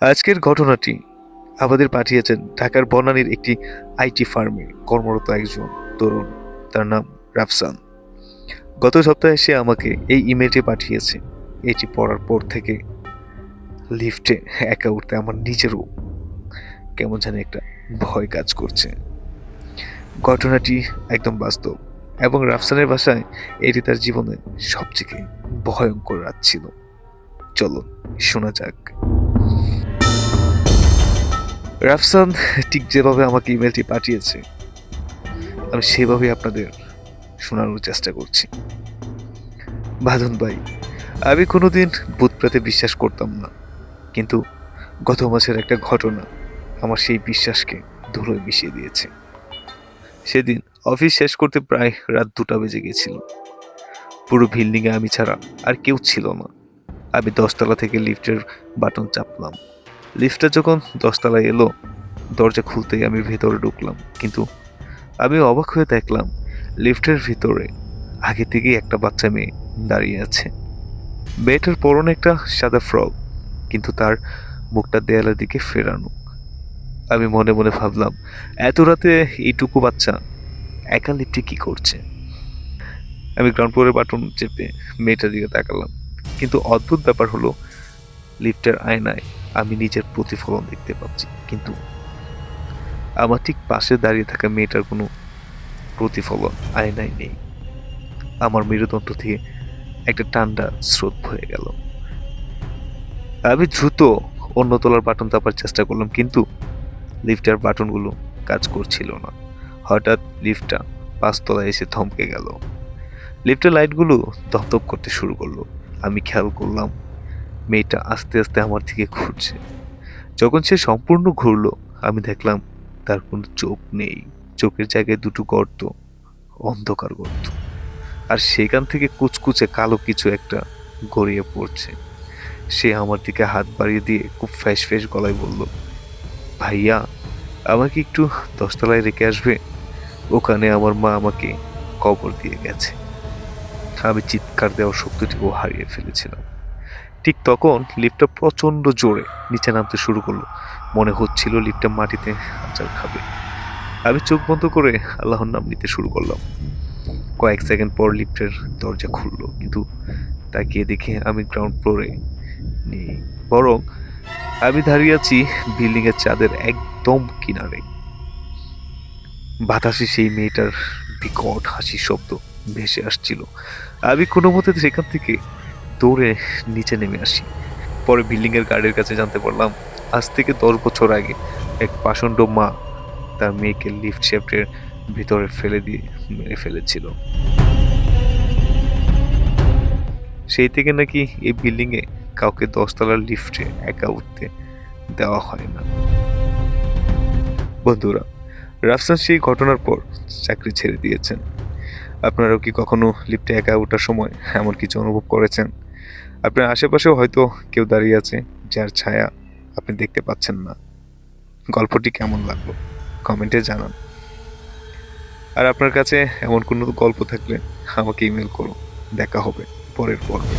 আজকের ঘটনাটি আমাদের পাঠিয়েছেন ঢাকার বনানীর একটি আইটি ফার্মে কর্মরত একজন তরুণ। তার নাম রাফসান। গত সপ্তাহে সে আমাকে এই ইমেলটি পাঠিয়েছে। এটি পড়ার পর থেকে লিফটে একা উঠতে আমার নিজেরও কেমন জানি একটা ভয় কাজ করছে। ঘটনাটি একদম বাস্তব এবং রাফসানের ভাষায় এটি তার জীবনে সবথেকে ভয়ঙ্কর রাত ছিল। চলো শোনা যাক। রাফসান ঠিক যেভাবে আমাকে ইমেলটি পাঠিয়েছে আমি সেভাবে আপনাদের শোনানোর চেষ্টা করছি। বাঁধন ভাই, আমি কোনোদিন ভূত প্রেতে বিশ্বাস করতাম না, কিন্তু গত মাসের একটা ঘটনা আমার সেই বিশ্বাসকে ধুলোয় মিশিয়ে দিয়েছে। সেদিন অফিস শেষ করতে প্রায় রাত 2টা বেজে গেছিল। পুরো বিল্ডিংয়ে আমি ছাড়া আর কেউ ছিল না। আমি 10তলা থেকে লিফটের বাটন চাপলাম। লিফটটা যখন 10তলায় এলো, দরজা খুলতেই আমি ভেতরে ঢুকলাম, কিন্তু আমি অবাক হয়ে দেখলাম লিফটের ভিতরে আগে থেকেই একটা বাচ্চা মেয়ে দাঁড়িয়ে আছে। মেয়েটার পরনে একটা সাদা ফ্রক, কিন্তু তার মুখটা দেয়ালের দিকে ফেরানো। আমি মনে মনে ভাবলাম, এত রাতে এইটুকু বাচ্চা একা লিফটে কি করছে? আমি গ্রাউন্ড ফ্লোরের বাটন চেপে মেয়েটার দিকে তাকালাম, কিন্তু অদ্ভুত ব্যাপার হলো লিফটের আয়নায় আমি নিজের প্রতিফলন দেখতে পাচ্ছি, কিন্তু আমার ঠিক পাশে দাঁড়িয়ে থাকা মেয়েটার কোনো প্রতিফলন আয়নায় নেই। আমার মেরুদণ্ড থেকে একটা ঠান্ডা স্রোত বয়ে গেল। আমি দ্রুত অন্য তলার বাটন চাপার চেষ্টা করলাম, কিন্তু লিফটের বাটনগুলো কাজ করছিল না। হঠাৎ লিফটটা 5তলায় এসে থমকে গেল। লিফটের লাইটগুলো দপদপ করতে শুরু করলো। আমি খেয়াল করলাম মেয়েটা আস্তে আস্তে আমার দিকে ঘুরছে। যখন সে সম্পূর্ণ ঘুরলো, আমি দেখলাম তার কোনো চোখ নেই। চোখের জায়গায় দুটো গর্ত, অন্ধকার গর্ত, আর সেখান থেকে কুচকুচে কালো কিছু একটা গড়িয়ে পড়ছে। সে আমার দিকে হাত বাড়িয়ে দিয়ে খুব ফ্যাস ফ্যাস গলায় বলল, ভাইয়া, আমাকে একটু 10তলায় রেখে আসবে? ওখানে আমার মা আমাকে কবর দিয়ে গেছে। আমি চিৎকার দেওয়ার শক্তিটুকু হারিয়ে ফেলেছিলাম। ঠিক তখন লিফটটা প্রচন্ড জোরে নিচে নামতে শুরু করলো। মনে হচ্ছিল লিফটটা মাটিতে আছাড় খাবে। আমি চোখ বন্ধ করে আল্লাহর নাম নিতে শুরু করলাম। কয়েক সেকেন্ড পর লিফটের দরজা খুললো, কিন্তু তাকিয়ে দেখে আমি গ্রাউন্ড ফ্লোরে নেই, বরং আমি দাঁড়িয়ে আছি বিল্ডিং এর ছাদের একদম কিনারে। বাতাসে সেই মেয়েটার বিকট হাসির শব্দ ভেসে আসছিল। আমি কোনো মতে সেখান থেকে দৌড়ে নিচে নেমে আসি। পরে বিল্ডিং এর গার্ডের কাছে জানতে পারলাম, আজ থেকে 10 বছর আগে এক পাষণ্ড মা তার মেয়েকে লিফট শ্যাফটের ভিতরে ফেলে দিয়ে মেরে ফেলেছিল। সেই থেকে নাকি এই বিল্ডিং এ কাউকে 10তলার লিফটে একা উঠতে দেওয়া হয় না। বন্ধুরা, রাফসান সেই ঘটনার পর চাকরি ছেড়ে দিয়েছেন। আপনারাও কি কখনো লিফটে একা ওঠার সময় এমন কিছু অনুভব করেছেন? আপনার আশেপাশেও হয়তো কেউ দাঁড়িয়ে আছে যার ছায়া আপনি দেখতে পাচ্ছেন না। গল্পটি কেমন লাগলো কমেন্টে জানান। আর আপনার কাছে এমন কোনো গল্প থাকলে আমাকে ইমেল করুন। দেখা হবে পরের পর্বে।